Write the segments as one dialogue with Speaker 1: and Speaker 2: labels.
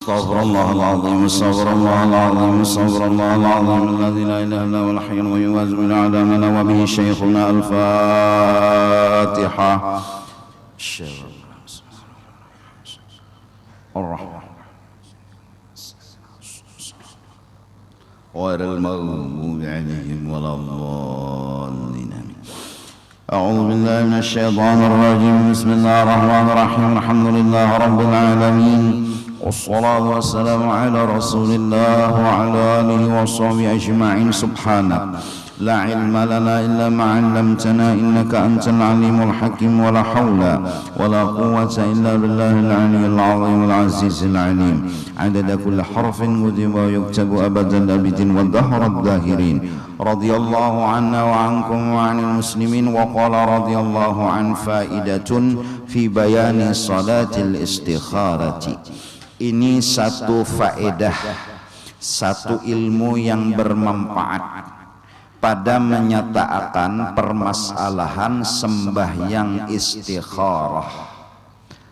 Speaker 1: استغفر الله العظيم استغفر الله العظيم استغفر الله العظيم الذي لا اله الا هو الحي القيوم ويعذب اعدامنا وبه شيخنا الفاتحه الرحمن غير المغضوب عليهم ولا الضالين أعوذ بالله من الشيطان الرجيم بسم الله الرحمن الرحيم الحمد لله رب العالمين والصلاة والسلام على رسول الله وعلى آله وصحبه أجمعين سبحانك لا علم لنا إلا ما علمتنا إنك أنت العليم الحكيم ولا حول ولا قوة إلا بالله العلي العظيم العزيز العليم عدد كل حرف كتب ويكتب أبدا أبد والدهر الداهرين رضي الله عنا وعنكم وعن المسلمين وقال رضي الله عن فائدة في بيان صلاة الاستخارة. Ini satu faedah, satu ilmu yang bermanfaat pada menyatakan permasalahan sembahyang istikharah,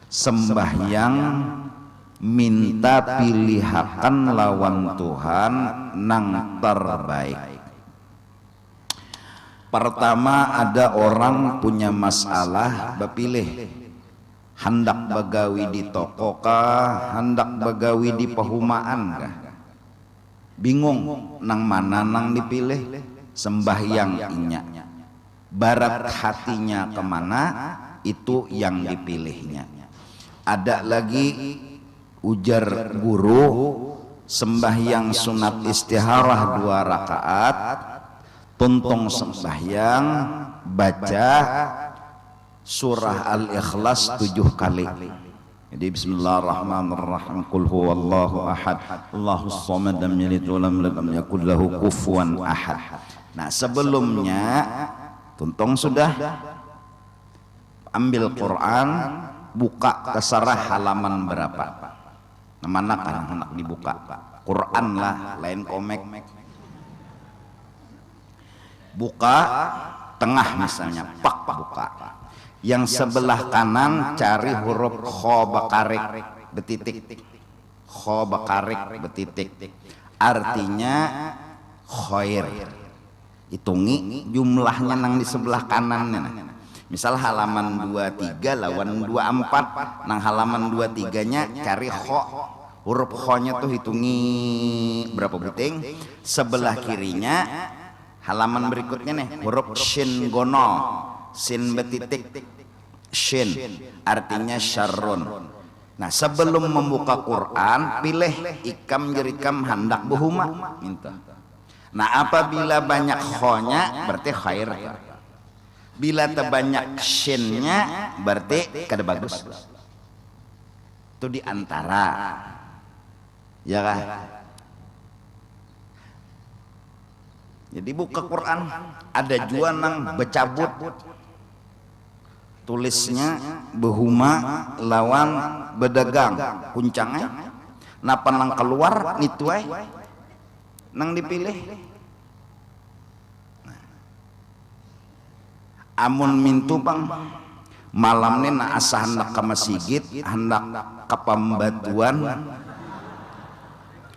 Speaker 1: sembahyang minta pilihakan lawan Tuhan nang terbaik. Pertama, ada orang punya masalah bepilih, hendak begawi di toko kah, hendak begawi di perumahan kah, bingung nang mana nang dipilih, sembahyang inya, barat hatinya kemana itu yang dipilihnya. Ada lagi ujar guru, sembahyang sunat istiharah 2 rakaat, tuntung sembahyang baca surah Al-Ikhlas 7 kali. Jadi bismillahirrahmanirrahim. Qul huwallahu ahad, Allahus samad, lam yalid wa lam yulad wa lam yakul lahu kufuwan ahad. Nah, sebelumnya tuntung sudah ambil Quran, buka ke sarah halaman berapa. Mana kan hendak dibuka? Quran lah, lain komik. Buka tengah misalnya, pak buka. Yang sebelah kanan cari huruf kho bakarik betitik, kho bakarik betitik, artinya khair. Hitungi jumlahnya nang di sebelah kanannya. Misal halaman 23 lawan 24, nang halaman 23-nya cari kho, huruf kho-nya tuh hitungi berapa buting. Sebelah kirinya halaman berikutnya nih huruf shin gono, sin betitik, shin artinya syarrun. Nah, sebelum membuka Quran pilih ikam jerikam hendak buhuma minta. Nah, apabila banyak kho-nya berarti khair, bila terbanyak shin-nya berarti kada bagus. Itu di antara, ya kan? Jadi buka Quran ada jua nang becabut, tulisnya behuma lawan bedagang kuncangnya, napa nang keluar nituai nang dipilih. Amun mintu bang malam ini na asa hendak ke masjid, hendak ke pembatuan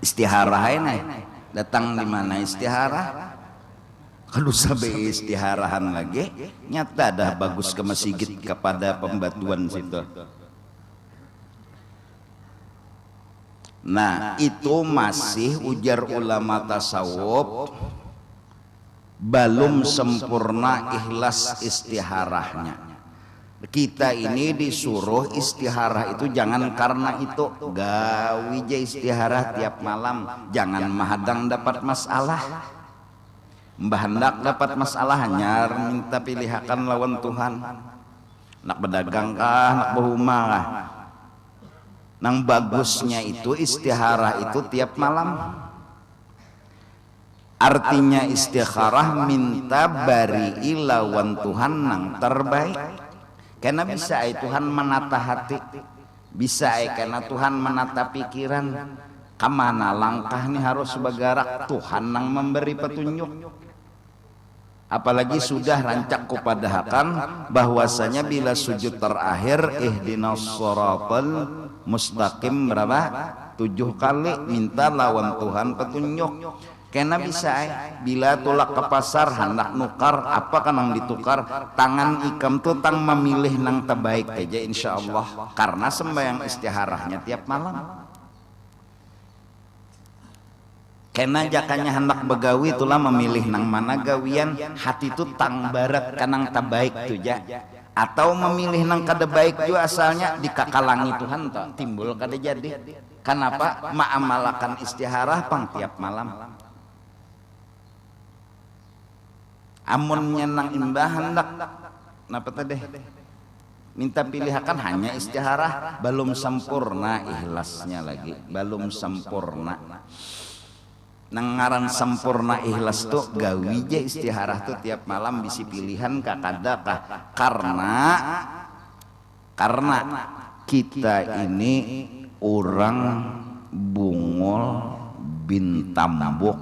Speaker 1: istiharah ini, datang di mana istiharah? Kalau sampai istiharahan lagi, nyata dah bagus ke masjid kepada pembatuan situ. Nah, itu masih ujar ulama tasawuf belum sempurna ikhlas istiharahnya. Kita ini disuruh istiharah itu jangan karena itu gawi je istiharah tiap malam, jangan mahadang dapat masalah. Mbah hendak dapat masalah nyar minta pilihakan lawan Tuhan. Nak berdagang kah, nak berhumah kah. Nang bagusnya itu istiharah itu tiap malam. Artinya istikharah minta bari lawan Tuhan nang terbaik. Karena bisa Tuhan menata hati, bisa karena Tuhan menata pikiran. Kemana langkah nih harus bergerak, Tuhan nang memberi petunjuk. Apalagi sudah rancak kepada hakan bahwasanya bila sujud terakhir ihdinas shiratal mustaqim berapa 7 kali minta lawan Tuhan petunjuk. Kena bisa bila tulak ke pasar hendak nukar apa kan yang ditukar tangan ikam tuh tang memilih nang terbaik aja insyaallah karena sembahyang istiharahnya tiap malam. Kena jakanya hendak begawi itulah memilih nang mana gawian hati itu tang barat kanang terbaik tuh ja atau memilih nang kada baik juga asalnya dikakalangi Tuhan tak timbul kada jadi. Kenapa ma'amalakan istiharah pang tiap malam. Amun nyenang imbah hendak napa teh minta pilihakan hanya istiharah belum sempurna ikhlasnya lagi belum sempurna nang ngaran sempurna ikhlas tuh gawi je istiharah tuh tiap malam bisi pilihan kakadakah karena kita ini orang bungol bin tambuk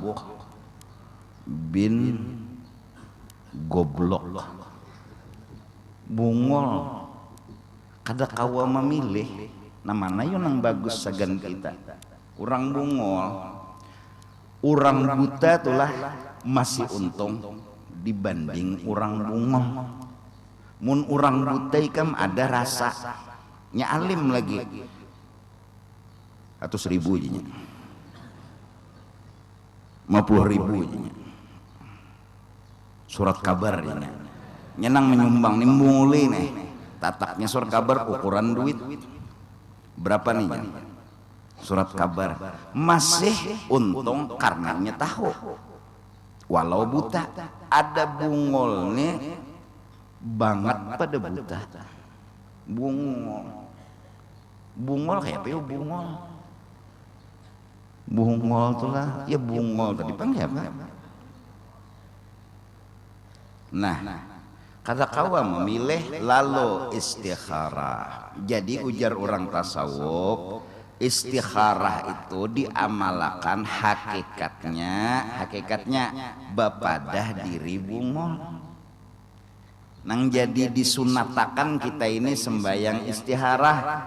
Speaker 1: bin goblok bungol kada kawa memilih namana yun yang bagus sagan kita orang bungol orang buta itulah masih untung dibanding orang bungol mun orang buta ikam ada rasa nya alim lagi 100.000 jinya 50.000 surat kabar ini nyenang menyumbang nimbuli nih tataknya surat kabar ukuran duit berapa nih surat kabar masih untung karenanya tahu walau buta ada bungolnya banget pada buta bungol kayak apa ya bungol tuh lah ya bungol tadi panggil apa. Nah, kada kawa memilih lalu istikharah. Jadi ujar orang tasawuf, istikharah itu diamalkan hakikatnya bapadah diri bungol. Nang jadi disunatakan kita ini sembahyang istikharah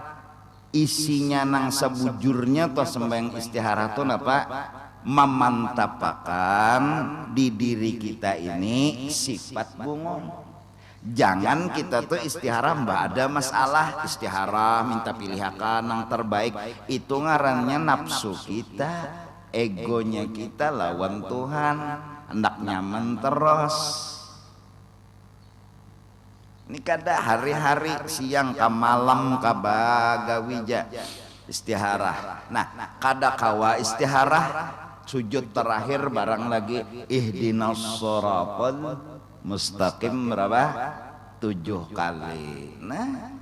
Speaker 1: isinya nang sebujurnya toh sembahyang istikharah tuh apa? Memantapakan di diri kita ini sifat bungol. Jangan kita tuh istiharah mbak ada masalah istiharah minta pilihakan yang terbaik itu ngarannya nafsu kita egonya kita lawan Tuhan hendak nyaman terus. Ini kada hari-hari siang ke malam ke bagawija istiharah. Nah kada kawa istiharah sujud terakhir barang lagi ihdinas shiratal mustaqim berapa 7 kali. Nah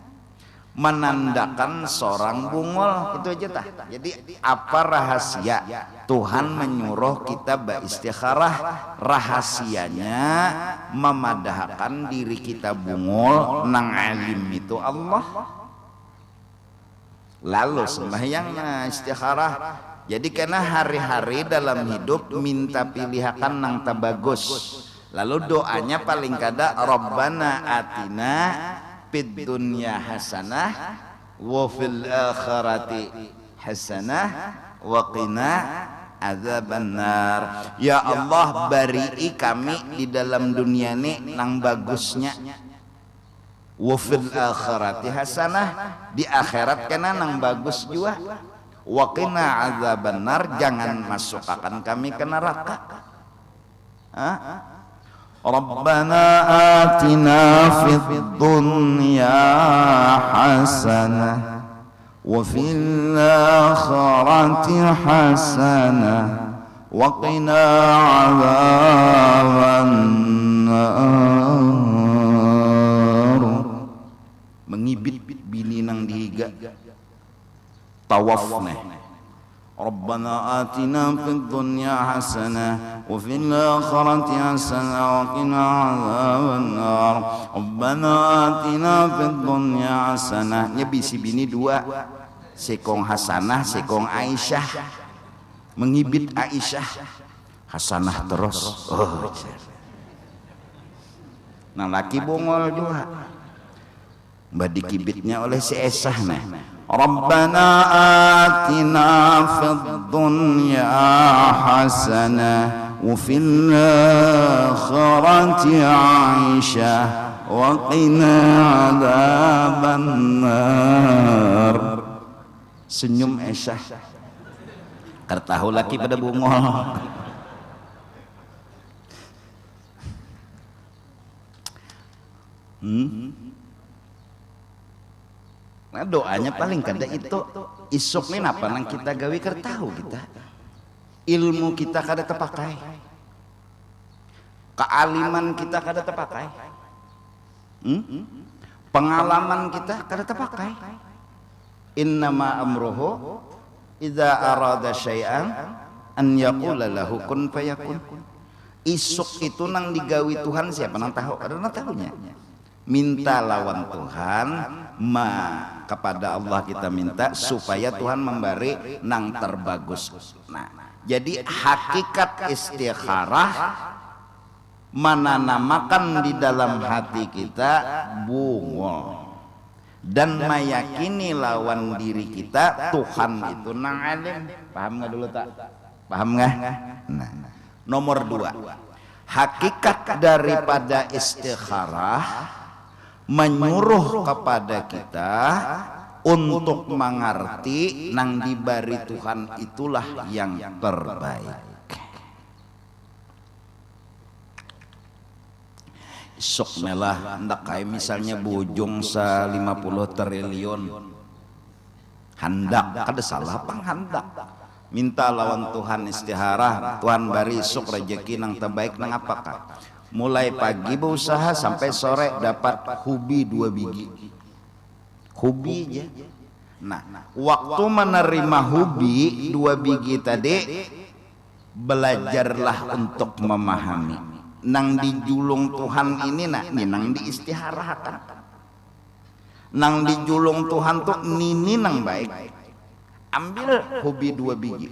Speaker 1: menandakan seorang bungol itu aja tah. Jadi apa rahasia Tuhan menyuruh kita beristikharah? Rahasianya memadahkan diri kita bungol nang alim itu Allah. Lalu sembahyangnya istikharah. Jadi karena hari-hari dalam hidup minta pilihakan nang tabagus. Lalu doanya paling kada Rabbana atina fid dunya hasanah wa fil akhirati hasanah wa qina adzabannar. Ya Allah bari kami di dalam dunia ini nang bagusnya. Wa fil akhirati hasanah di akhirat kena nang bagus juga. Wa qina adzabannar jangan masukkan kami ke neraka. Rabbana atina fid dunya hasanah wa fil akhirati hasanah wa qina adzabannar. Mengibit bini nang dihiga tawaf nih. Rabbana atina fid dunya hasanah wa fil akhirati hasanah wa qina adzabannar. Rabbana atina fid dunya hasanah. Nya bisi bini dua. Sekong Hasanah, sekong Aisyah. Mengibit Aisyah. Hasanah terus. Oh. Nah laki bongol juga. Mbak dikibitnya oleh si Esah nih. Rabbana atina fid dunya hasanah wa fil akhirati 'aisyah wa qina adzabannar. Senyum Aisyah kertahu laki pada bungol. Nah doanya paling kada itu isuk nih napa nang kita gawe kertahu kita ilmu kita kada terpakai, kealiman kita kada terpakai, pengalaman kita kada terpakai. Innama amruhu idza arada syai'an an yaqula lahu kun fayakun. Isuk itu nang digawi Tuhan siapa nang tahu? Kada nang tahunya. Minta lawan Tuhan, kepada Allah kita minta supaya Tuhan memberi nang terbagus. Nah, jadi hakikat istikharah menanamkan di dalam hati kita bungol dan meyakini lawan diri kita Tuhan itu nang alim. Paham nggak dulu tak? Paham nggak? Nah, nomor 2, hakikat daripada istikharah menyuruh kepada kita untuk mengerti nang diberi Tuhan itulah yang terbaik. Sok melah ndak kayak misalnya bujung 50 triliun handak kada salah pang handak minta lawan Tuhan istikharah Tuhan bari sok rezeki nang terbaik nang apakah mulai pagi berusaha sampai sore dapat hubi 2 biji hubi aja. Nah waktu menerima hubi 2 biji tadi belajarlah untuk memahami nang dijulung Tuhan ini nang diistikharahkan nang dijulung Tuhan tuh nini nang baik. Ambil hubi 2 biji,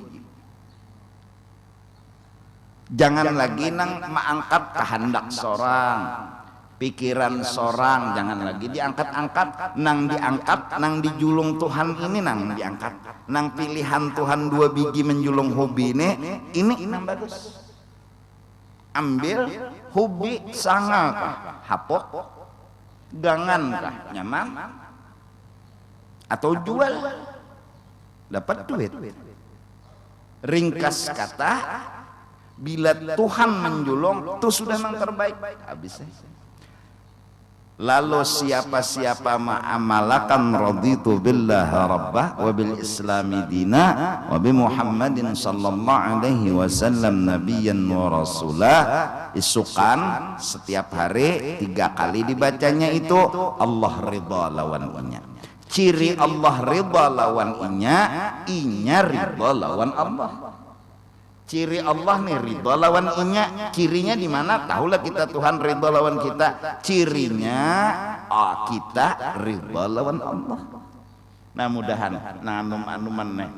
Speaker 1: jangan lagi nang mengangkat kehendak seorang, pikiran seorang, jangan lagi diangkat-angkat. Nang diangkat, nang dijulung Tuhan ini nang diangkat. Nang pilihan Tuhan 2 biji menjulung hobi ini nang bagus. Ambil hobi sangat kah, hapok, gangan kah, nyaman, atau jual, dapat duit. Ringkas kata, bila Tuhan menjulung itu sudah yang terbaik. Habis. Lalu siapa-siapa ma'amalakan raditu billah rabbah wa bil islami dina wa bi Muhammadin sallallahu alaihi wasallam nabiyyan wa rasulah. Isukan setiap hari 3 kali dibacanya itu Allah ridha lawan inya. Ciri Allah ridha lawan inya ridha lawan Allah. Ciri Allah nih ridha lawan inya, cirinya di mana? Tahulah kita Tuhan ridha lawan kita. Cirinya kita ridha lawan Allah. Nah mudahan nah anuman nih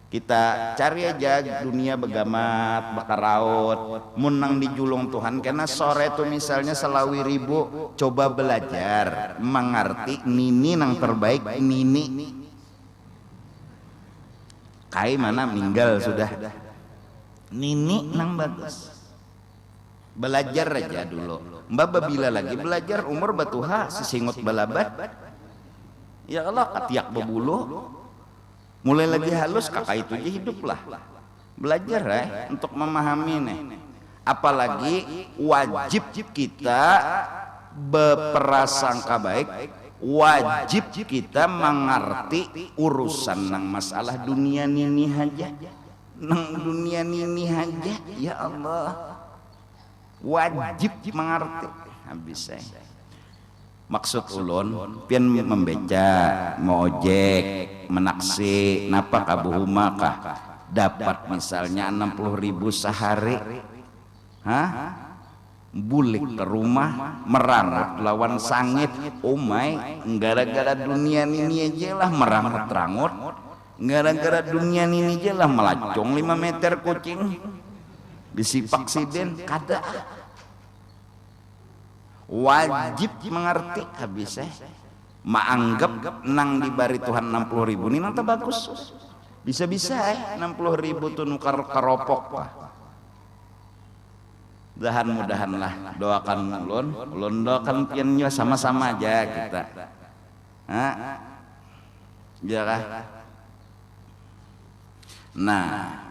Speaker 1: kita cari aja dunia begamat bakaraut munang dijulung Tuhan karena sore itu misalnya selawi ribu coba belajar mengerti nini nang terbaik nini kai mana meninggal sudah nini nang bagus. Belajar aja dulu. Mbak bila lagi belajar umur batuha sesingut balabat. Ya Allah katiak bebulu. Mulai lagi halus kakak itu aja hiduplah. Belajar untuk memahami nih. Apalagi wajib kita berprasangka baik. Wajib kita mengerti urusan nang masalah dunia ini aja. Nang dunia ini aja ya Allah wajib mengerti habis saya maksud ulun pian membeca mau ojek menaksi napa kabuhuma kah dapat misalnya 60.000 sehari bulik ke rumah merangut lawan sangit umay gara-gara dunia ini aja lah merangut-rangut gara-gara dunia ini aja lah melacong 5 meter kucing disipak siden kada wajib mengerti habis Maanggap nang dibari Tuhan 60.000 ini nanti bagus. Bisa-bisa 60.000 tuh nukar karopok Pak. Mudahan-mudahanlah doakan ulun doakan pian juga sama-sama aja kita. Ya kah? Nah,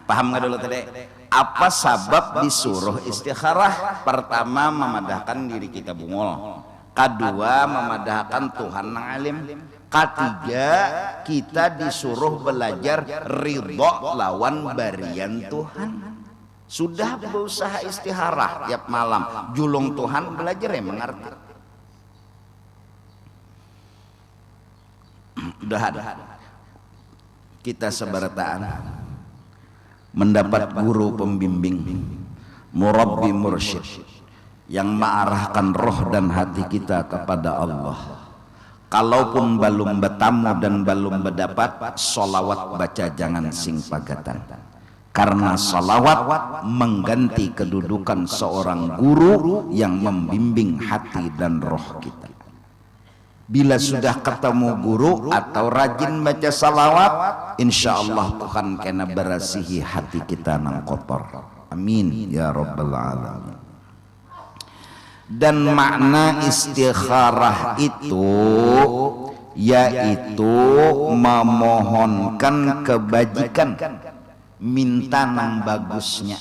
Speaker 1: paham nggak dulu tadi? Apa sabab disuruh istikharah? Pertama, memadahkan diri kita bungul. Kedua, memadahkan Tuhan yang alim. Ketiga, kita disuruh belajar ridho lawan barian Tuhan. Sudah berusaha istikharah tiap malam, julung Tuhan, belajar ya mengerti. Udah ada. Kita seberataan mendapat guru pembimbing, murabbi mursyid yang mengarahkan roh dan hati kita kepada Allah. Kalaupun belum bertamu dan belum mendapat, solawat baca jangan sing pagatan. Karena salawat mengganti kedudukan seorang guru yang membimbing hati dan roh kita. Bila sudah ketemu guru atau rajin baca salawat, insya Allah Tuhan kena berasihi hati kita nang kotor. Amin ya rabbal alamin. Dan makna istikharah itu yaitu memohonkan kebajikan, minta nang bagusnya.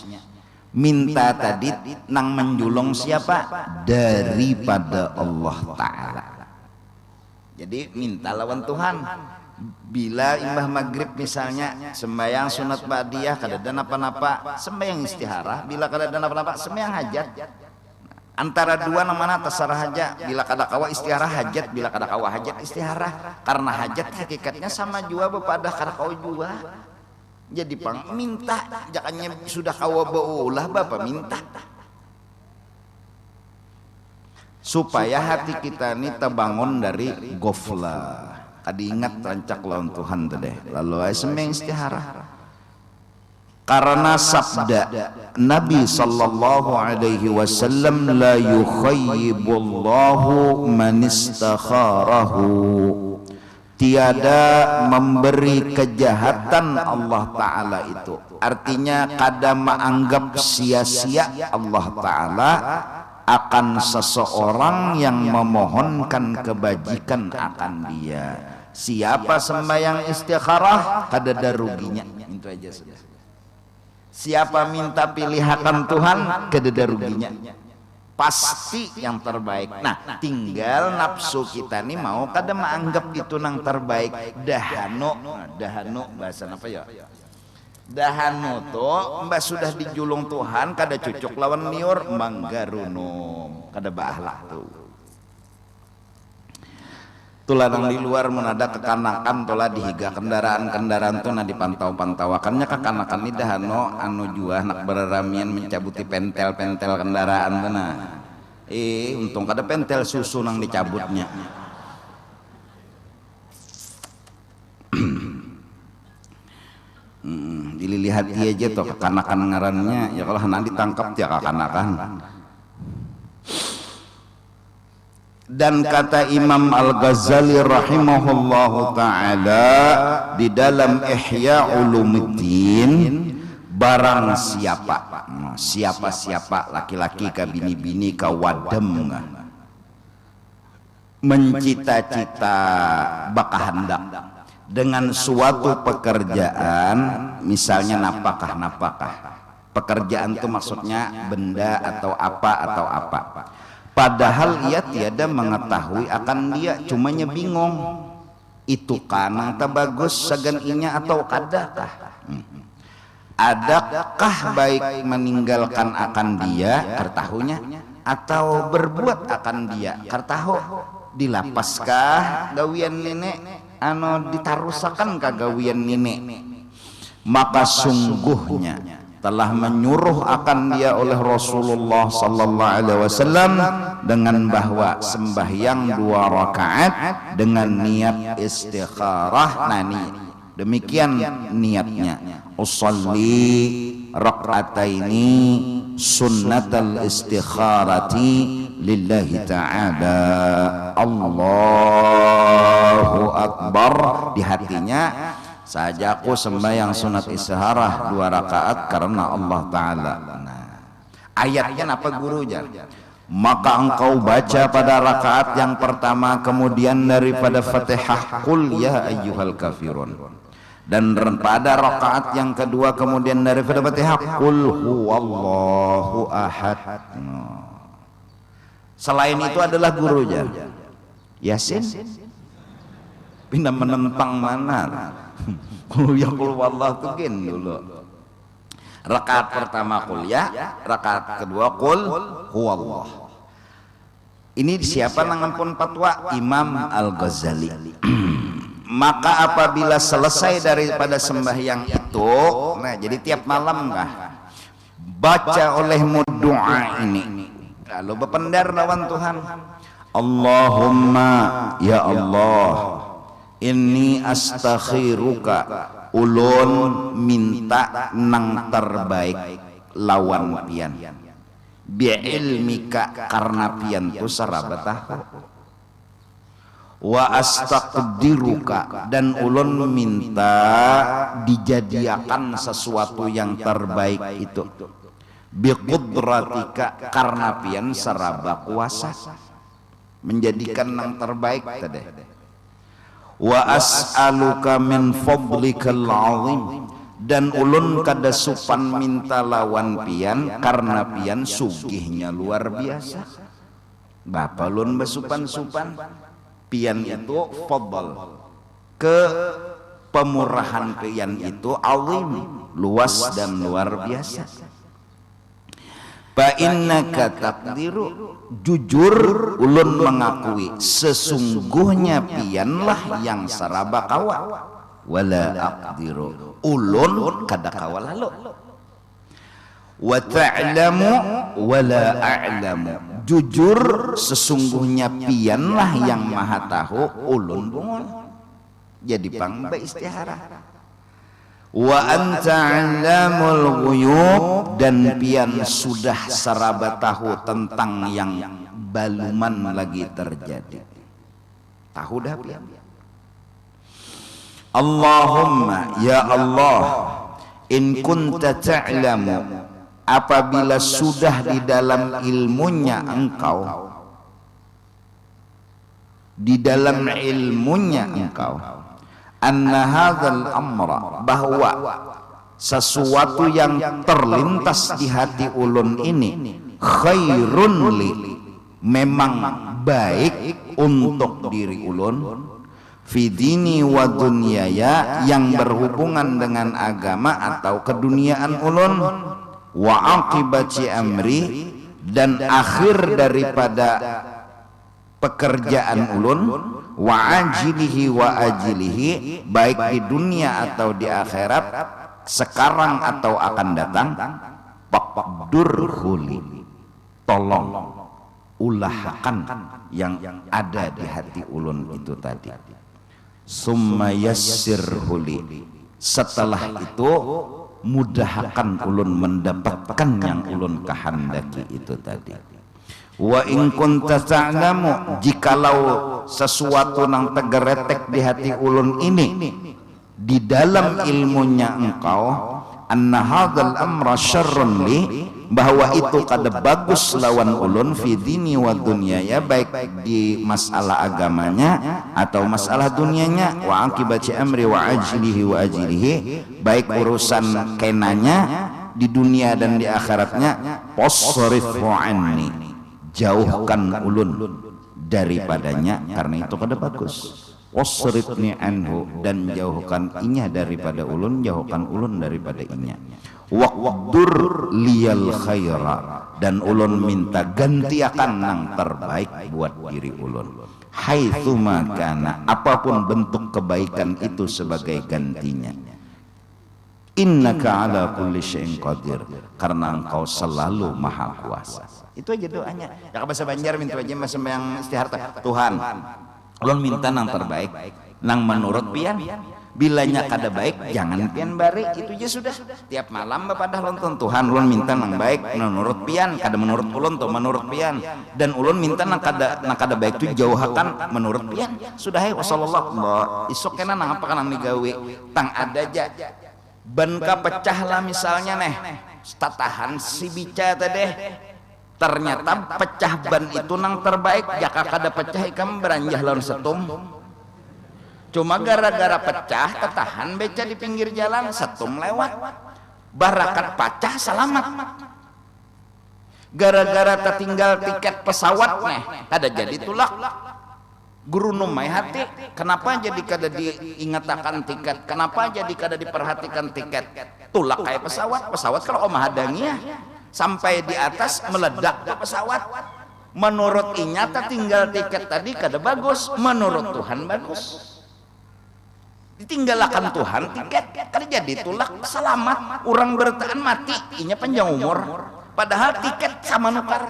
Speaker 1: Minta tadi nang menjulung siapa? Daripada Allah Ta'ala. Jadi minta lawan Tuhan. Bila imbah maghrib misalnya sembahyang sunat ba'diyah kadada napa-napa, sembahyang istikharah. Bila kadada napa-napa, sembahyang hajat. Antara dua namanya terserah aja. Bila kada kawa istikharah hajat, bila kada kawa hajat istikharah. Karena hajat hakikatnya sama jua bepada kada kawa jua. Jadi pang minta, jangannya sudah kawa baulah bapak minta. Supaya hati kita ini terbangun dari gofla. Kadi ingat rancak lawan Tuhan tadi. Lalu ay semeng istikharah. Karena sabda Nabi sallallahu alaihi wasallam, la yukhayyibullahu man istakharahu. Tiada memberi kejahatan Allah Ta'ala itu. Artinya kada menganggap sia-sia Allah Ta'ala akan seseorang yang memohonkan kebajikan akan dia. Siapa sembahyang istikharah kada ada ruginya. Itu aja sudah. Siapa minta pilihan Tuhan kada ada ruginya. Pasti yang terbaik. Nah, tinggal nafsu kita nih mau kada menganggap itu nang terbaik. Dahano bahasa apa ya? Dahano tuh mbak sudah dijulung Tuhan kada cucuk lawan liur manggarunum kada bahlak tuh. Tulah nang di luar menada kekanakan tulah dihiga kendaraan-kendaraan tuh nah dipantau-pantauakannya kekanakan ini dahano anu jua nak beraramian mencabuti pentel-pentel kendaraan tuh nah. Untung kada pentel susu nang dicabutnya. Dilihat dia aja tuh kekanakan ngarannya ya kalau nanti ditangkap ya kekanakan. Dan kata Imam Al-Ghazali rahimahullahu ta'ala di dalam Ihya Ulumuddin, barang siapa laki-laki ka bini-bini ka wadem mencita-cita baka hendak dengan suatu pekerjaan, misalnya napakah pekerjaan itu maksudnya benda atau apa. Padahal ia tiada mengetahui akan dia, cumanya bingung. Itu kanang tak bagus sagan inya atau kadakah? Adakah baik meninggalkan akan dia kertahunya atau berbuat akan dia kertahu? Dilapaskah gawian nenek anu ditarusakan ka gawian nenek? Maka sungguhnya telah menyuruh akan dia oleh Rasulullah sallallahu alaihi wasallam dengan bahwa sembahyang 2 rakaat dengan niat istikharah. Demikian niatnya. Usolli raka'ataini sunnatal istikharati lillahi ta'ala. Allahu Akbar di hatinya, sajaku sembahyang sunat isyaharah 2 rakaat karena Allah Ta'ala. Nah, ayatnya apa gurunya? Maka engkau baca pada rakaat yang pertama, kemudian daripada Fatihah Qul ya ayyuhal kafirun, dan pada rakaat yang kedua kemudian daripada Fatihah Qul huwallahu ahad. Selain itu adalah gurunya Yasin. Pindah menentang mana? Qul ya qul wallahu tukin dulu. Rakaat pertama qul ya, rakaat kedua qul huwallah. Ini siapa nangampun fatwa? Imam Al-Ghazali. Maka apabila selesai daripada sembahyang itu, nah jadi tiap malam kah baca olehmu doa ini, lalu berpendar lawan Tuhan, Allahumma ya Allah, inni astakhiruka, ulun minta nang terbaik lawan pian, bi'ilmika karena pian tu sarabatah, wa astaqdiruka, dan ulun minta dijadiakan sesuatu yang terbaik itu, biqudratika karena pian saraba kuasa menjadikan nang terbaik tadi, wa as'aluka min fadlikal azim, dan ulun kada supan minta lawan pian karena pian sugihnya luar biasa. Bapak ulun besupan-supan, pian itu fadl, ke pemurahan pian itu azim, luas dan luar biasa. Fa innaka taqdiru, jujur ulun mengakui sesungguhnya pianlah yang saraba kawa, wala aqdiru, ulun kada kawa lalu, wa ta'lamu wala a'lamu, jujur sesungguhnya pianlah yang maha tahu, ulun bungul. Jadi pangba istihara. Wa anta 'allamul ghuyub, dan pian sudah saraba tahu tentang yang baluman lagi terjadi. Tahu dah pian. Allahumma ya Allah, in kunta ta'lamu, apabila sudah di dalam ilmunya engkau, di dalam ilmunya engkau, anna hadzal amra, bahwa sesuatu yang terlintas di hati ulun ini khairun li, memang baik untuk diri ulun, fi dini wa dunyaya, yang berhubungan dengan agama atau keduniaan ulun, wa aqibati amri, dan akhir daripada pekerjaan ulun, wa ajilihi wa ajilihi, baik di dunia atau di akhirat, sekarang atau akan datang, faqdurhuli, tolong ulahkan yang ada di hati ulun itu tadi, summa yassirhuli, setelah itu mudahkan ulun mendapatkan yang ulun kehendaki itu tadi. Wa in kunta ta'lamu, jikalau sesuatu nang tegeretek di hati ulun ini di dalam ilmunya engkau, anna hadzal amra syarrun li, bahwa itu kada bagus lawan ulun, fi dini wa dunyaya, baik di masalah agamanya atau masalah dunianya, wa akibati amri wa ajlihi wa ajlihi, baik urusan kenanya di dunia dan di akhiratnya, fasrifu anni, jauhkan ulun daripadanya karena itu kada bagus. Wasrifni anhu, dan jauhkan inya daripada ulun, jauhkan ulun daripada inya. Waqdur liyal khaira, dan ulun minta gantiakan nang terbaik buat diri ulun. Haitsuma kana, apapun bentuk kebaikan itu sebagai gantinya. Innaka ala kulli syai'in qadir, karena engkau selalu maha kuasa. Itu aja doanya. Ya bahasa Banjar minta aja mas sembahyang istiharta. Tuhan, ulun minta nang terbaik, nang menurut pian, bilanya kada baik jangan pian bari, itu aja sudah. Tiap malam bapadah lonton Tuhan ulun minta nang baik menurut pian, kada menurut ulun tuh menurut pian, dan ulun minta nang kada baik tuh jauhakan menurut pian. Sudah ya wasallallahu isuk kena nang apa kan digawe tang ada aja ban ka pecah lah misalnya neh tatahan si bica tadeh ternyata pecah ban itu nang terbaik jaka kada pecah ikam beranjah lawan setum. Cuma gara-gara pecah ketahan beca di pinggir jalan setum lewat barakat pecah selamat. Gara-gara tertinggal tiket pesawat nih kada jadi tulak guru numai hati. Kenapa jadi kada diingatakan tiket, kenapa jadi kada diperhatikan tiket, tulak kayak pesawat kalau omah hadangi ya sampai di atas meledak tuh pesawat. Menurut inya tertinggal tiket tadi kada bagus, menurut Tuhan bagus. Ditinggalakan Tuhan tiket kada jadi tulak selamat, orang bertahan mati inya panjang umur padahal tiket sama nukar.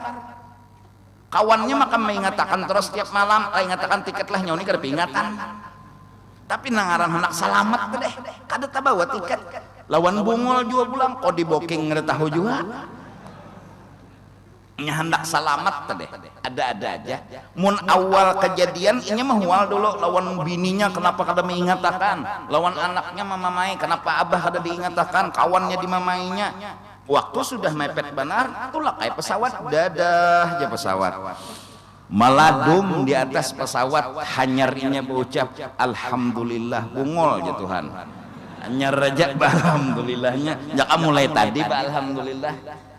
Speaker 1: Kawannya maka mengatakan terus tiap malam ingatakan tiket lah nyoni kada peringatan, tapi nangaran anak selamat deh kada tabawa tiket lawan bungol juga pulang kok di booking ngada tahu juga nya hendak selamat teh ada aja. Mun awal kejadian inya mah dulu lawan bininya kenapa kada mengingatakan, lawan anaknya mamamai kenapa abah kada diingatakan, kawannya di mamainya. Waktu sudah mepet benar tulak kayak pesawat dadah aja pesawat maladum di atas pesawat hanyarnya berucap alhamdulillah bungol ya Tuhan hanyar raja alhamdulillahnya jaka mulai tadi alhamdulillah.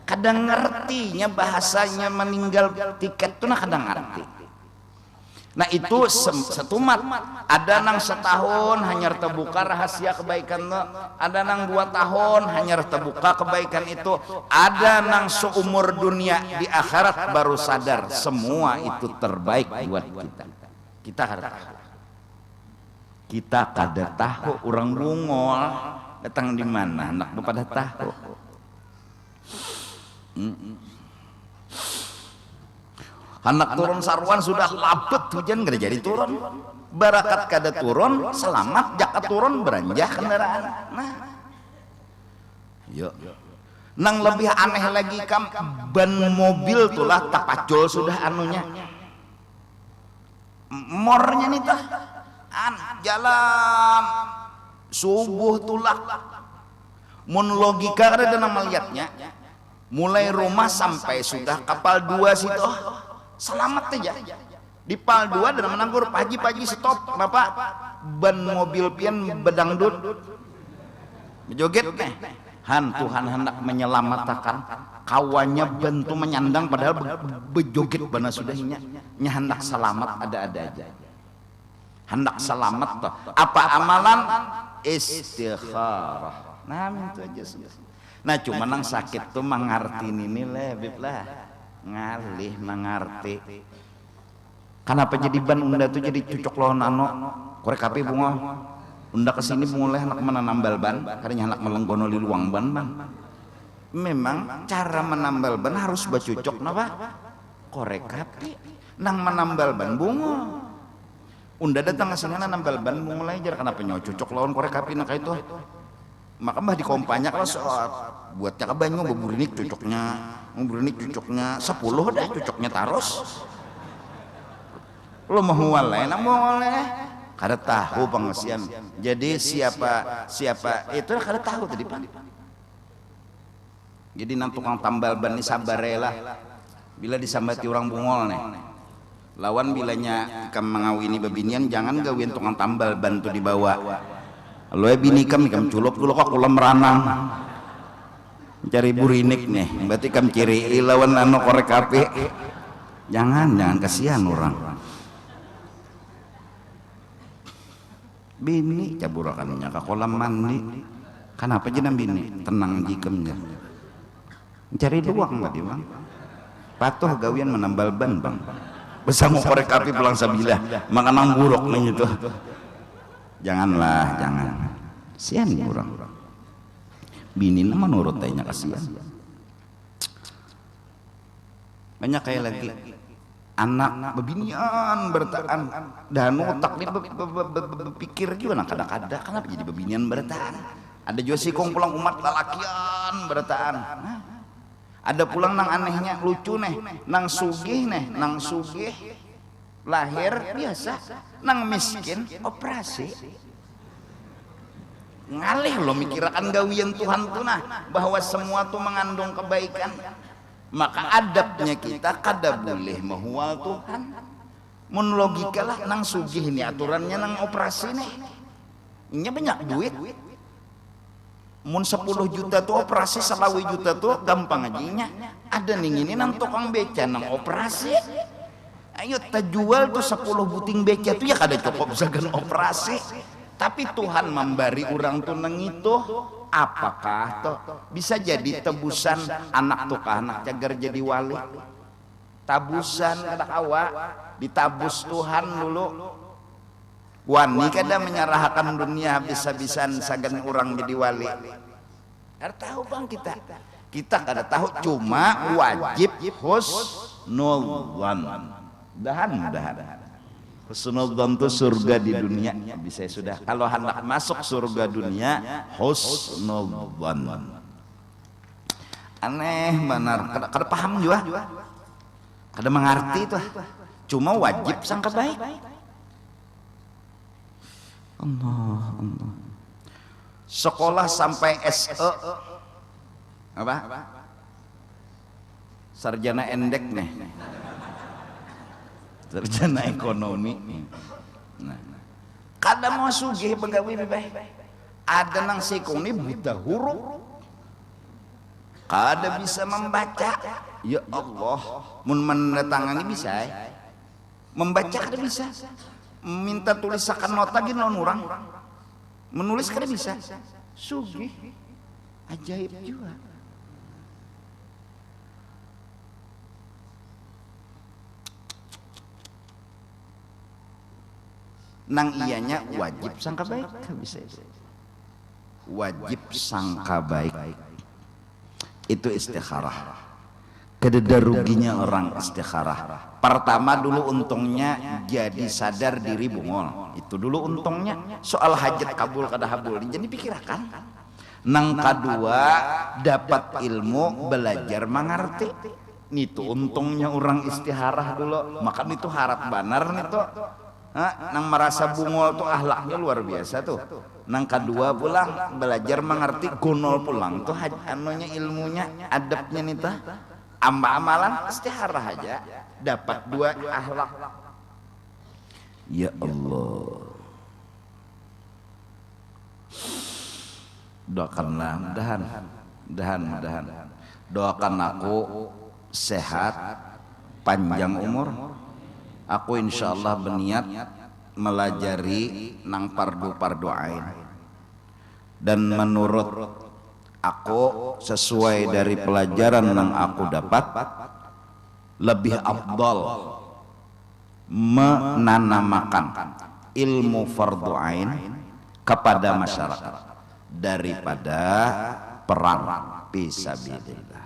Speaker 1: Kadang ngertinya bahasanya meninggal tiket tuh nah kadang ngerti. Nah itu setumat ada nang setahun hanya terbuka rahasia kebaikan tuh, ada nang 2 tahun hanya terbuka kebaikan itu, ada nang seumur dunia di akhirat baru sadar semua itu terbaik buat kita. Kita kada tahu. Kita kada tahu orang bungol datang di mana anak pada tahu. Anak turun sarwan sudah lapet hujan gak jadi turun, barakat kada turun selamat jaka turun beranjah kendaraan. Nah yuk nang lebih aneh lagi kam ban mobil tulah tapacul sudah anunya mornya nih tah jalan subuh tulah mun logika kada nang melihatnya mulai rumah sampai sudah kapal 2 situ selamat aja di pal 2 dan menanggur pagi-pagi stop kenapa ban mobil pian bedangdut joget nih Tuhan hendak menyelamatkan kawannya bentu menyandang padahal bejoget bana sudahnya nya hendak selamat ada aja hendak selamat toh apa amalan istikharah nah itu aja sudah. Nah cuma nang sakit tuh mengerti ini lebih lah ngalih mengerti. Kenapa jadi ban unda tuh jadi cucok lawan ano korek api bunga unda kesini mulai anak menambal ban karena anak melenggono di luang ban bang. Memang cara menambal ban harus bacucok napa korek api nang menambal ban bunga. Unda datang kesini nambal ban mulai jar kenapa nyawa cucok lawan korek api nak itu. Maka mbah dikompanya kalau soal buat cakap banyu buburinik cucoknya 10 dah cucoknya taros lo mau waleh kada tahu pengasian. Jadi siapa itu kada tahu tadi Pak. Jadi nang tukang tambal ban ni sabarelah bila disambati orang bungol nih lawan bilanya ikam mengawini babinian jangan gawin tukang tambal ban tuh dibawa lo bini ikam culuk dulu kok kulam ranang cari burinik nih berarti kam kiri lawan anu korek api jangan kasihan orang bini caburakannya ke kolam mandi kenapa jenam bini tenang jikemnya cari luang nggak di bang patuh gawian menambal ban bang bersama korek api pulang sabilah makan buruk nih itu jangan sian kurang bini nama nurut tanya kasihan banyak kayak lagi anak bebinian bertaan dan otak dia berpikir juga nah kadang-kadang kenapa jadi bebinian bertaan. Ada juga sikong pulang umat lalakian bertaan. Ada pulang nang anehnya lucu neh, nang sugih lahir biasa, nang miskin operasi. Ngalih lo mikirakan gawian Tuhan tuh nah bahwa semua tuh mengandung kebaikan. Maka adabnya kita kada boleh mehual Tuhan. Mun logika lah nang sugih ini aturannya nang operasi nih. Ini banyak duit. Mun 10 juta tuh operasi, 1 juta tuh gampang ajinya. Ada nih ini nang tukang beca nang operasi. Ayo kita jual tuh 10 buting beca tuh ya kada cukup sagan operasi. Tapi Tuhan memberi orang tuh nang itu. Apakah tuh bisa jadi tebusan anak tuh anak cagar jadi wali? Tabusan kada kawa ditabus Tuhan dulu. Wani kada menyerahkan dunia habis-habisan sagan orang jadi wali. Kada tahu bang kita kada tahu, cuma wajib husnudzan. Mudahan husnudzan itu surga di dunia bisa sudah. Kalau hendak masuk surga dunia husnudzan. Aneh benar, kada paham juga, kada mengerti itu. Cuma wajib sangka baik. Allah. Sekolah sampai SE apa? Sarjana endek nih. Sarjana ekonomi. Nah, kada mau sugih pegawai baik. Ada nang sikong ini buta huruf. Kada bisa membaca. Ya Allah, mun mendatangani bisa. Membaca kada bisa. Minta tulisakan nota gini lawan orang. Menulis kada bisa. Sugih. Ajaib juga. Nang ianya wajib sangka baik bisa. Wajib sangka baik. Itu istikharah. Kededa ruginya orang istikharah. Pertama dulu untungnya jadi sadar diri bungol. Itu dulu untungnya. Soal hajat kabul kada habul jadi pikirkan. Nang kedua dapat ilmu belajar mengerti. Itu untungnya orang istikharah dulu. Maka itu harap benar itu. Nang merasa bungol tuh ahlaknya luar biasa tuh. Nang kedua pulang belajar mengerti gonol pulang tuh anunya ilmunya adabnya nih tuh. Amalan istikharah aja dapat 2 akhlak. Ya Allah, doakanlah mudahan doakan aku sehat panjang umur. Aku insyaallah berniat melajari nang fardu ain, dan menurut aku sesuai dari pelajaran yang aku dapat lebih afdal menanamakan ilmu fardu ain kepada masyarakat daripada perang fisabilillah.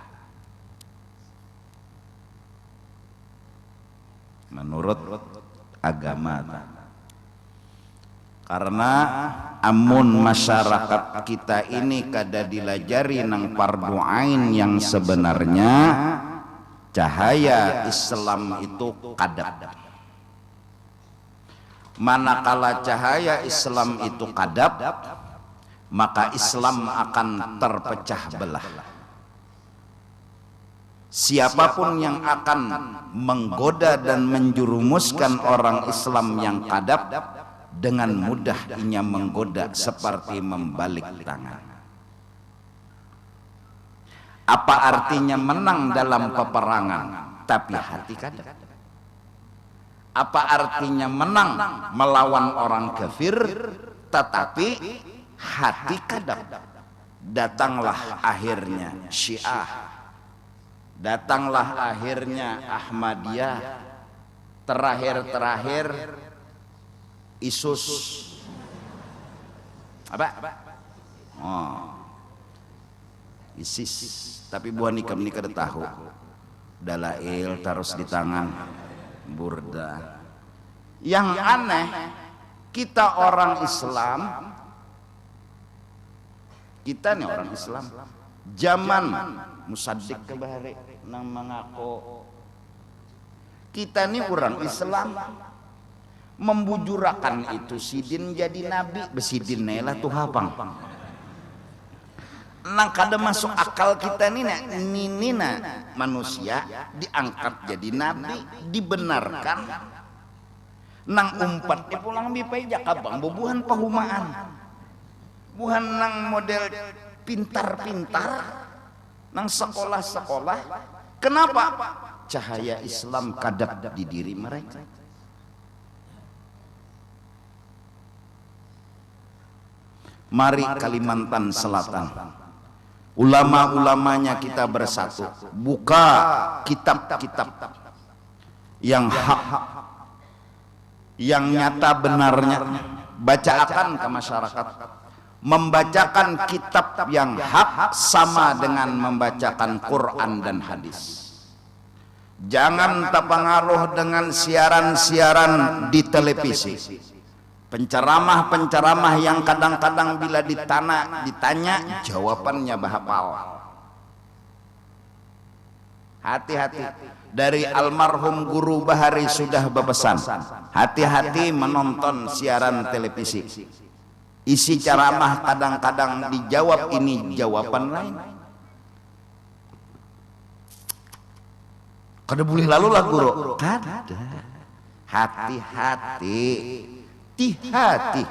Speaker 1: Menurut agama, karena amun masyarakat kita ini kada dilajari nang fardu ain yang sebenarnya, cahaya Islam itu kadap. Manakala cahaya Islam itu kadap, maka Islam akan terpecah belah. Siapapun yang akan menggoda dan menjurumuskan orang Islam yang kadap, dengan mudah ia menggoda seperti membalik tangan. Apa artinya menang dalam peperangan tapi hati kadap? Apa artinya menang melawan orang kafir tetapi hati kadap? Datanglah akhirnya Syiah, datanglah akhirnya Ahmadiyah, terakhir ISIS. Apa? Oh, ISIS. Tapi buah nikam kada tahu. Dalail terus di tangan. Burda. Yang aneh, kita orang Islam, kita nih orang Islam, zaman Musaddiq kebahari nang mengaku kita nih orang Islam membujurakan itu sidin jadi nabi, besidin nelah tuh hapang. Nang kada masuk akal kita nih nina manusia diangkat jadi nabi, dibenarkan. Nang umpat di pulang bipai jakabang bubuhan pahumaan. Buhan nang model pintar-pintar, nang sekolah-sekolah. Kenapa? Cahaya Islam kadap di diri mereka. Mari Kalimantan Selatan, ulama-ulamanya kita bersatu, buka kitab-kitab yang hak, yang nyata benarnya, bacakan ke masyarakat. Membacakan kitab yang hak sama dengan membacakan Quran dan hadis. Jangan terpengaruh dengan siaran-siaran di televisi, penceramah-penceramah yang kadang-kadang bila ditanya jawabannya bahapal. Hati-hati. Dari almarhum Guru Bahari sudah berpesan, hati-hati menonton siaran televisi. Isi ceramah kadang-kadang dijawab ini jawaban lain. Kada boleh lalu lah guru. Kada. Hati-hati. Hati-hati.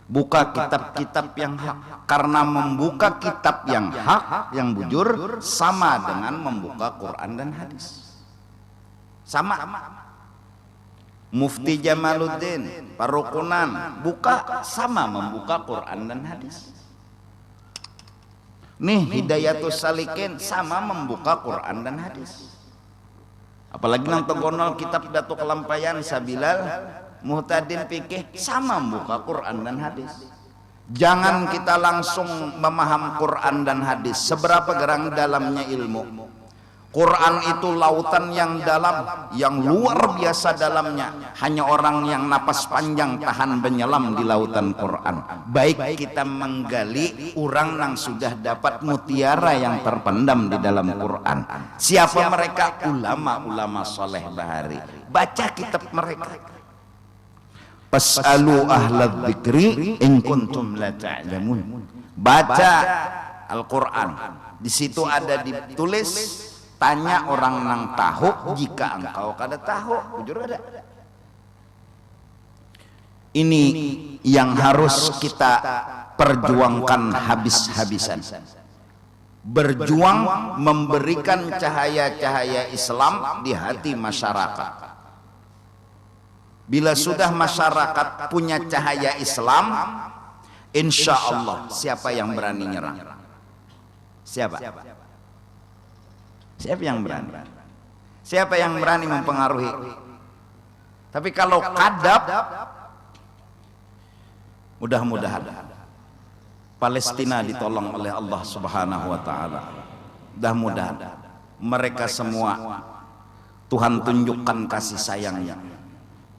Speaker 1: Buka kitab-kitab yang hak, karena membuka kitab yang hak, yang bujur sama dengan membuka Quran dan hadis. Sama. Mufti Jamaluddin Parukunan buka sama membuka Quran dan hadis. Nih Hidayatus Salikin sama membuka Quran dan hadis. Apalagi nang tegonol kitab Datuk Kelampayan Sabilal Muhtadin Fikih sama membuka Quran dan hadis. Jangan kita langsung memaham Quran dan hadis. Seberapa gerang dalamnya ilmu. Quran itu lautan yang dalam, yang luar biasa dalamnya. Hanya orang yang napas panjang tahan menyelam di lautan Quran. Baik kita menggali orang yang sudah dapat mutiara yang terpendam di dalam Quran. Siapa mereka? Ulama-ulama soleh Bahari. Baca kitab mereka. Fas'alu ahlal dzikri in kuntum la ta'lamun. Baca Al-Qur'an. Di situ ada ditulis tanya orang nang tahu jika engkau kada tahu. Jujur ada. Ini yang harus kita perjuangkan habis-habisan. Berjuang memberikan cahaya-cahaya Islam di hati masyarakat. Bila sudah masyarakat punya cahaya Islam, insya Allah siapa yang berani nyerang? Siapa? Siapa yang berani? Siapa yang berani mempengaruhi? Tapi kalau kadap, mudah-mudahan Palestina ditolong oleh Allah Subhanahu wa Ta'ala. Mudah-mudahan mereka semua Tuhan tunjukkan kasih sayangnya.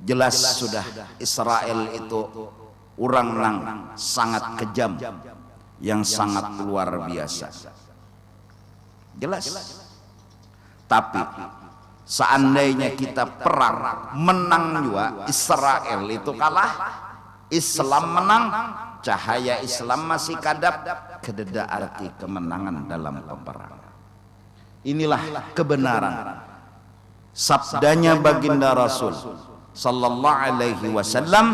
Speaker 1: Jelas sudah Israel itu orang nang sangat kejam, yang sangat luar biasa. Jelas. Tapi seandainya kita perang menang juga, Israel itu kalah, Islam menang, cahaya Islam masih kadap, kededa arti kemenangan dalam peperangan. Inilah kebenaran. Sabdanya baginda Rasul sallallahu alaihi wasallam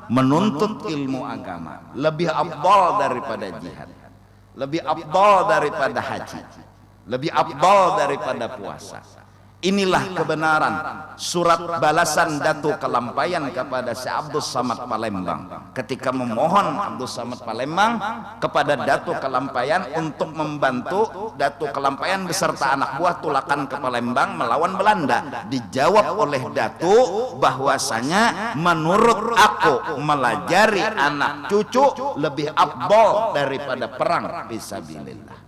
Speaker 1: menuntut ilmu agama lebih afdal daripada jihad, lebih afdal daripada haji, lebih afdal daripada puasa. Inilah kebenaran surat balasan Datuk Kelampaian kepada Syekh Abdul Samad Palembang ketika memohon Abdul Samad Palembang kepada Datuk Kelampaian untuk membantu Datuk Kelampaian beserta anak buah Tulakan ke Palembang melawan Belanda. Dijawab oleh Datuk bahwasanya menurut aku melajari anak cucu lebih afdal daripada perang fisabilillah.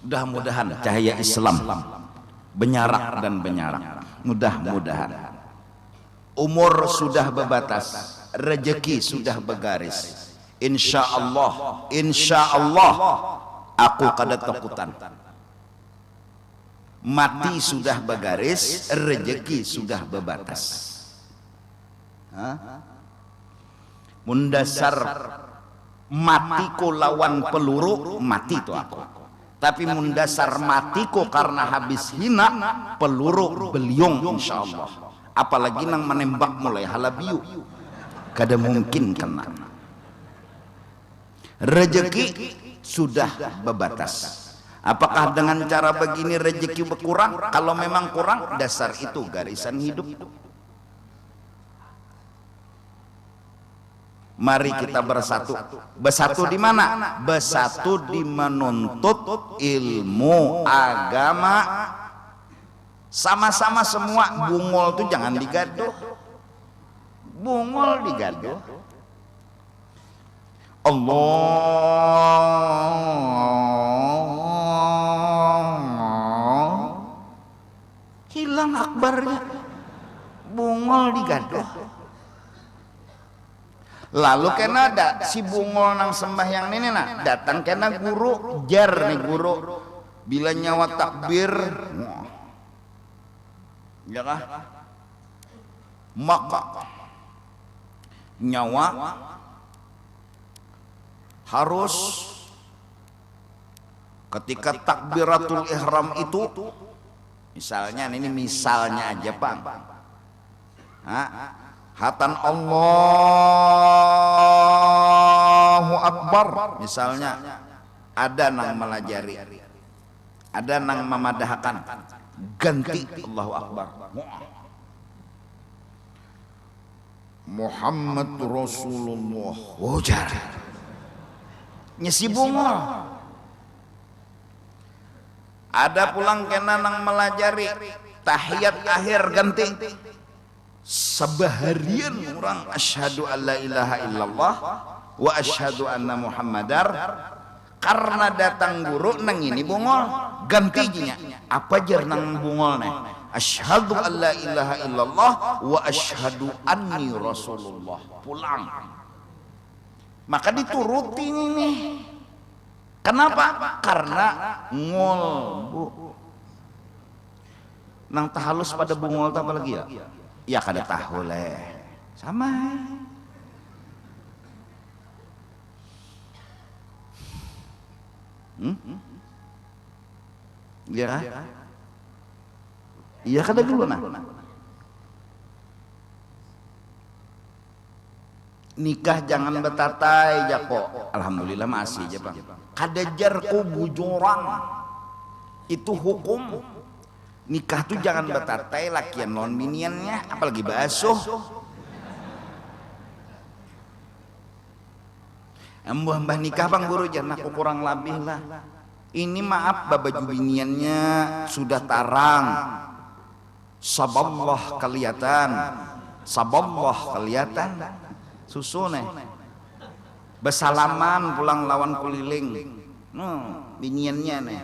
Speaker 1: Mudah-mudahan cahaya Islam benyarak dan benyarak. Mudah-mudahan umur sudah berbatas, rezeki sudah bergaris. Insya Allah aku kada takutan. Mati sudah bergaris, rezeki sudah berbatas. Mundasar matiku lawan peluru, mati itu aku. Tapi mundasar matiku karena habis hina, peluru beliung insya Allah. Apalagi nang menembak mulai halabiu, kada mungkin kena. Rezeki sudah berbatas. Apakah dengan cara begini rezeki berkurang? Kalau memang kurang, dasar itu garisan hidup. Mari kita bersatu. Bersatu di mana? Bersatu di menuntut ilmu agama. Sama-sama semua. Bungol itu jangan digaduh. Bungol digaduh. Allah. Hilang akbarnya. Bungol digaduh. Lalu kena ada si bungol nang sembahyang ini nah datang kena guru jar nih guru bila nyawa takbir ya kah maka nyawa harus ketika takbiratul ihram itu misalnya ini misalnya aja Pak hatan Allahu Akbar misalnya ada nang melajari ada nang memadahkan ganti Allahu Akbar Muhammad Rasulullah wajar nyesi bungol ada pulang kena nang melajari tahiyat akhir ganti sebaharian orang asyhadu alla ilaha illallah wa asyhadu anna muhammadar karena datang guru nang ini bungol gantinya apa jar nang bungol nih asyhadu alla ilaha illallah wa asyhadu anni rasulullah pulang maka dituruti ini kenapa karena ngol bu nang tahalus pada bungol apa lagi ya ya kada tahu leh sama iya iya kada dulu nah nikah jangan betatai jako alhamdulillah masih aja Pak kada jarku bujuran itu hukum nikah tuh jangan betatai lakian non miniannya apalagi basuh mbah nikah bang guru jangan aku kurang lebih lah ini maaf baju biniannya sudah tarang saballah kelihatan susu nih bersalaman pulang lawan kuliling biniannya nih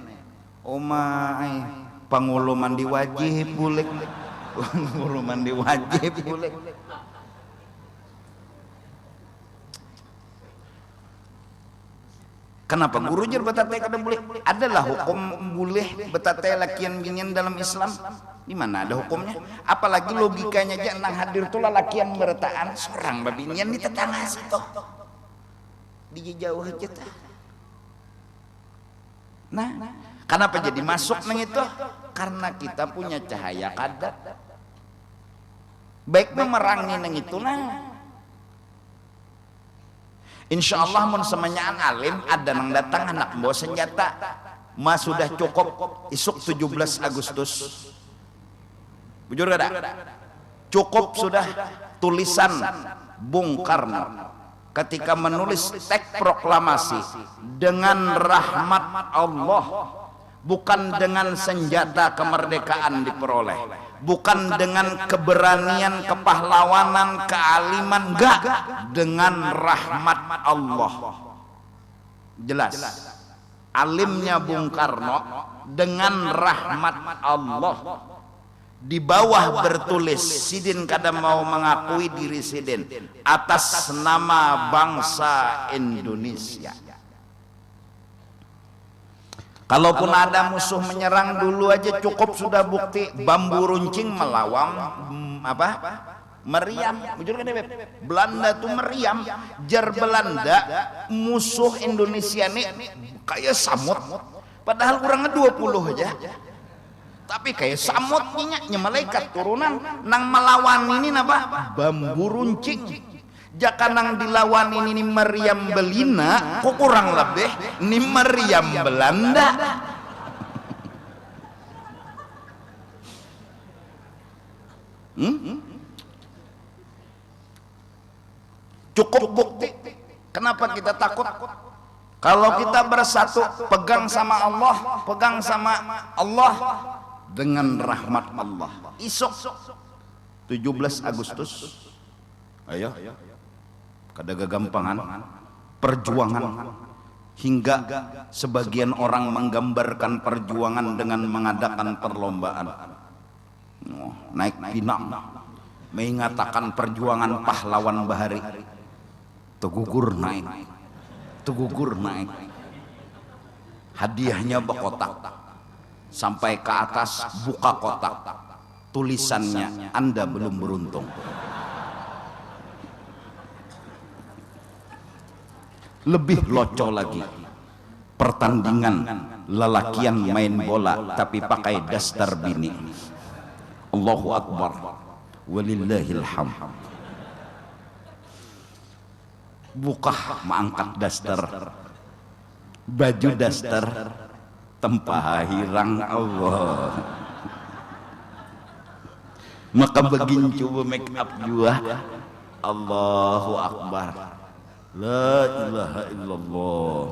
Speaker 1: omai pangulu mandi wajib boleh pangulu mandi wajib boleh kenapa guru jar betatai kada boleh adalah hukum boleh betatai lakian binian dalam Islam di mana ada hukumnya apalagi logikanya aja nang hadir tuh lakian bertaan seorang babinian di tetangga situ di jauh aja nah kenapa jadi masuk nang itu karena kita punya cahaya kadat baik memerangi nang itu nah insya Allah mun semenyaan alim ada nang datang anak bawa senjata Mas sudah cukup isuk 17 Agustus. Bujur gak ada? Cukup sudah tulisan Bung Karno ketika menulis teks proklamasi dengan rahmat Allah, bukan dengan senjata kemerdekaan diperoleh, bukan dengan keberanian, kepahlawanan, kealiman, enggak, dengan rahmat Allah. Jelas alimnya Bung Karno dengan rahmat Allah. Di bawah bertulis, Sidin kada mau mengakui diri Sidin atas nama bangsa Indonesia. Kalaupun ada musuh menyerang dulu aja cukup sudah bukti. Bambu runcing melawan apa? Meriam. Jujur kan Beb? Belanda tuh meriam. Jar Belanda musuh Indonesia nih kayak samut. Padahal kurangnya 20 aja. Tapi kayak samut nya malaikat turunan nang melawan ini apa? Bambu runcing. Jaka nang dilawan ini meriam Belina, kok kurang lebih ini meriam Belanda. Cukup bukti. Kenapa kita takut? Kalau kita bersatu, pegang sama Allah, dengan rahmat Allah. Isok 17 Agustus. Ayo. Kada gagampangan perjuangan, hingga sebagian orang menggambarkan perjuangan dengan mengadakan perlombaan. Naik pinang mengatakan perjuangan pahlawan bahari. Tegugur naik. Hadiahnya berkotak. Sampai ke atas buka kotak, tulisannya Anda belum beruntung. Lebih loco lagi, pertandingan lelakian main bola tapi pakai daster bini. Allahu Akbar, walillahil hamd. Buka mengangkat daster, baju daster tempah hirang Allah. Maka begin coba make up jua. Allahu Akbar, la ilaha illallah.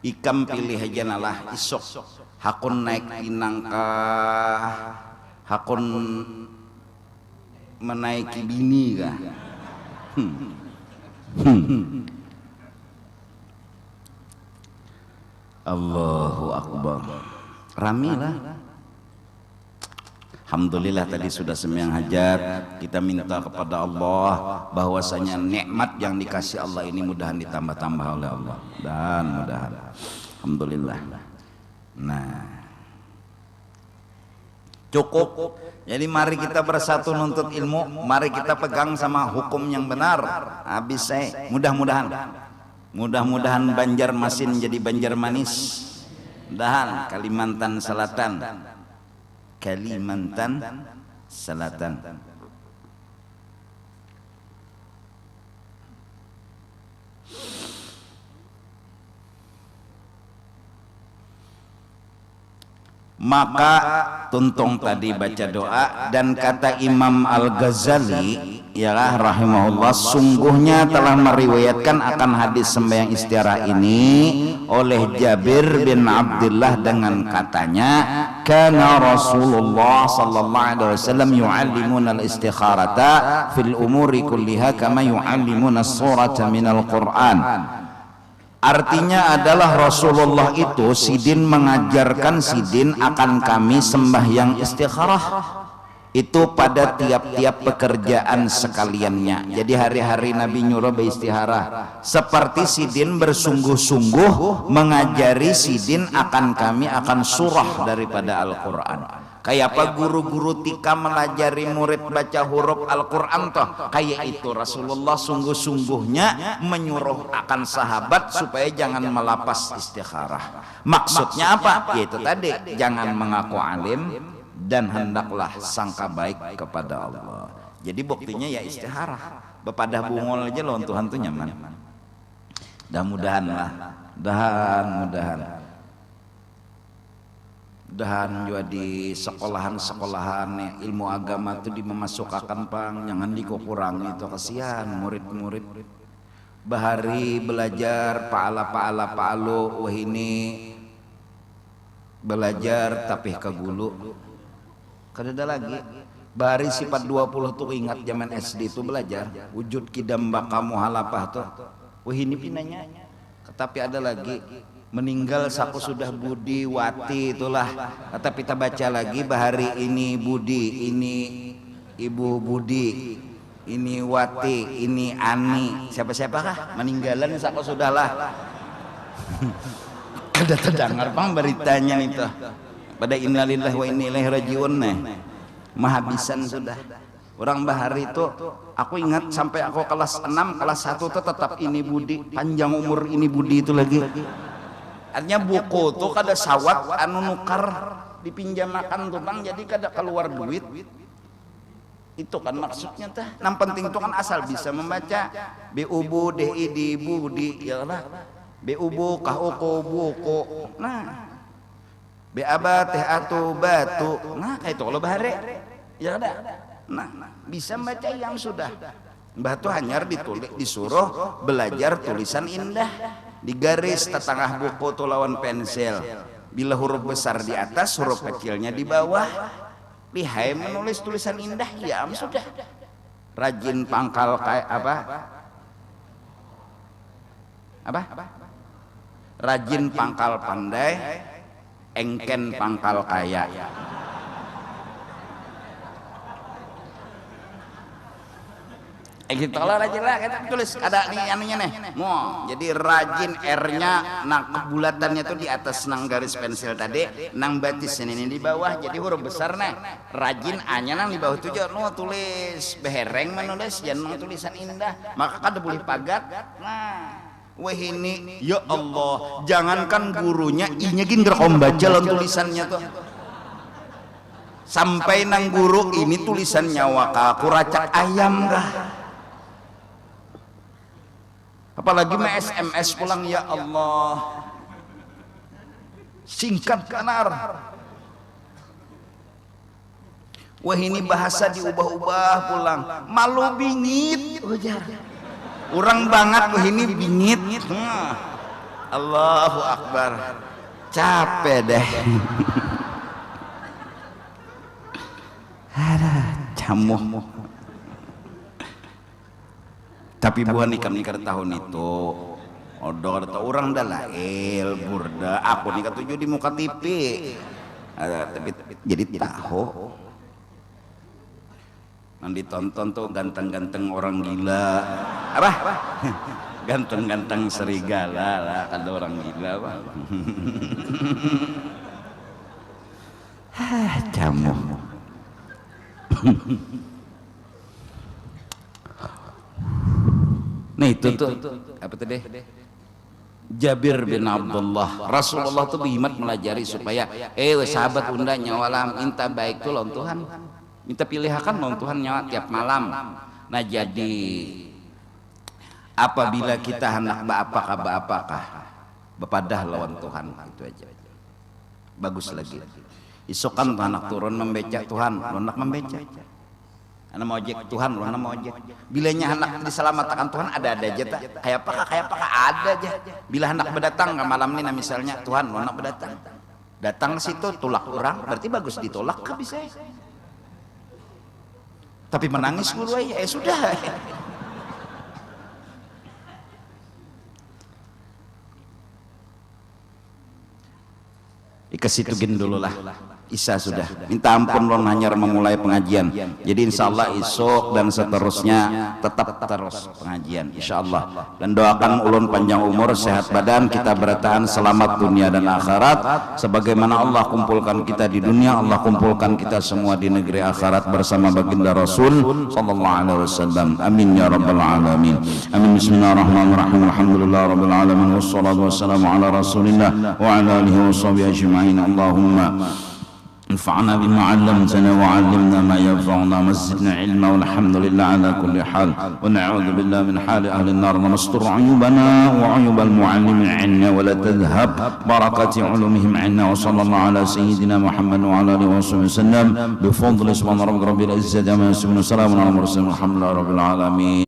Speaker 1: Ikam pilih aja nalah isok hakun naik pinang kah, hakun menaiki bini kah. Allahu Akbar. Ramilah. Alhamdulillah tadi sudah sembahyang hajat. Kita minta kepada Allah bahwasanya nikmat yang dikasih Allah ini mudahan ditambah-tambah oleh Allah, dan mudahan. Alhamdulillah. Nah, cukup. Jadi mari kita bersatu nuntut ilmu, mari kita pegang sama hukum yang benar. Habis saya mudah-mudahan Banjarmasin jadi Banjarmanis, dan Kalimantan Selatan Maka tuntung tadi baca doa, dan kata Imam Al-Ghazali ya rahimahullah, sungguhnya telah meriwayatkan akan hadis sembahyang istirahat ini oleh Jabir bin Abdullah dengan katanya, kana Rasulullah sallallahu alaihi wasallam yu'allimuna al-istikharata fil umuri kulliha kama yu'allimuna as-surata minal Qur'an. Artinya adalah Rasulullah itu Sidin mengajarkan Sidin akan kami sembahyang istikharah itu pada tiap-tiap pekerjaan sekaliannya. Jadi hari-hari Nabi nyuruh beristikharah, seperti Sidin bersungguh-sungguh mengajari Sidin akan kami akan surah daripada Al-Quran. Kayak apa guru-guru tika melajari murid baca huruf Al-Quran toh, kayak itu Rasulullah sungguh-sungguhnya menyuruh akan sahabat supaya jangan melapas istikharah. Maksudnya apa? Yaitu tadi, jangan mengaku alim dan hendaklah sangka baik kepada Allah. Jadi buktinya ya istikharah. Bepadah bungol aja loh Tuhan tuh nyaman. Mudah-mudahan lah, mudahan juga di sekolahan ilmu agama itu dimemasukkan pang, jangan dikurangi itu, kasihan murid-murid bahari belajar paalo wah ini belajar tapi kagulu kadada lagi bahari sifat 20 tuh ingat zaman SD itu belajar wujud kidam baka muhalapah tuh wah ini pinanya tapi ada lagi meninggal saku sudah Budi Wati itulah, tapi kita baca lagi bahari ini Budi, ini Ibu Budi, ini Wati, ini Ani, siapa-siapakah meninggalan saku sudahlah. Ada terdengar pang beritanya itu pada innalillahi wa inna ilaihi rajiun mahabisan sudah. Orang bahari itu aku ingat sampai aku kelas 6 kelas 1 tuh tetap ini Budi, panjang umur ini Budi itu lagi. Artinya buku tuh kada sawat anu nukar dipinjamakan tuh bang, jadi kada keluar duit. Itu kan maksudnya teh. Yang penting itu kan asal bisa membaca BUBU DI Budi ya lah. BUBU KUKU buku. Nah. BABA teh atu batu. Nah kayak itu kalau bahare. Ya ada. Nah, bisa membaca yang sudah. Mbah tuh hanya disuruh belajar tulisan indah. Digaris tetangah buku tuh lawan pensil. Bila huruf besar di atas, huruf kecilnya di bawah. Lihai menulis tulisan indah, ya sudah. Rajin pangkal kayak apa? Apa? Rajin pangkal pandai, engken pangkal kaya. Gitu lah rajin lah kita tulis ada nih anunya nih. Mau jadi rajin R-nya nang bulatannya tuh di atas nang garis pensil tadi, nang batisnya ini di bawah jadi huruf besar nih. Rajin A-nya nang di bawah tuh jangan tulis behereng menulis jangan tulisan indah. Maka kada boleh pagat. Nah, wah ini ya Allah, jangankan gurunya I-nya gin gerom baca lawan tulisannya tuh. Sampai nang guru ini tulisan nyawa aku racak ayam kah? Apalagi mah SMS pulang ya Allah singkat kanar. Wah ini bahasa diubah-ubah pulang malu bingit ujar orang banget wah ini bingit. Allahu Akbar capek deh. Ada camuh. Tapi bukan nikah tahun itu odor atau orang dalail burda aku nikah 7 di muka TV tapi jadi tahu nanti tonton tuh ganteng-ganteng orang gila apa ganteng-ganteng serigala lah ada orang gila bang. Jamu. Nah itu tuh apa tadi? Jabir bin Abdullah. Rasulullah tuh berhimmat melajari supaya sahabat undanya walam minta baik tuh lawan Tuhan. Minta pilihakan lawan Tuhan nyawa tiap malam. Nah jadi apabila kita hendak apakah bepadah lawan Tuhan itu aja. Bagus lagi. Isokan anak turun membeca Tuhan, anak membeca. Anak mau ojek Tuhan, lu anak mau ojek. Bilanya anak diselamatkan Tuhan ada aja tak. Kayak apa ada aja. Bila anak berdatang ke malam ini misalnya Tuhan, lu anak berdatang. Datang ke situ tulak orang, berarti bagus ditolak kan bisa. Tapi menangis dulu ya sudah. Dikasih tugin dulu lah. Isa sudah minta ampun lon hanyar memulai pengajian. Jadi insya Allah esok dan seterusnya tetap terus pengajian insya Allah. Dan doakan ulun panjang umur, sehat badan, kita bertahan selamat dunia dan akhirat. Sebagaimana Allah kumpulkan kita di dunia, Allah kumpulkan kita semua di negeri akhirat bersama baginda Rasul sallallahu alaihi wasallam. Amin ya rabbal alamin. Amin. Bismillahirrahmanirrahim. Alhamdulillah rabbil alamin wassalatu wassalamu ala Rasulillah wa ala alihi washabihi ajma'in. Allahumma انفعنا بما علمتنا وعلمنا ما ينفعنا وزدنا علما والحمد لله على كل حال ونعوذ بالله من حال أهل النار ونستر عيوبنا وعيوب المعلمين عنا ولا تذهب بركة علومهم عنا وصلى الله على سيدنا محمد وعلى آله وصحبه وسلم بفضل سبحان ربك رب العزة عما يصفون وسلام على المرسلين والحمد لله رب العالمين.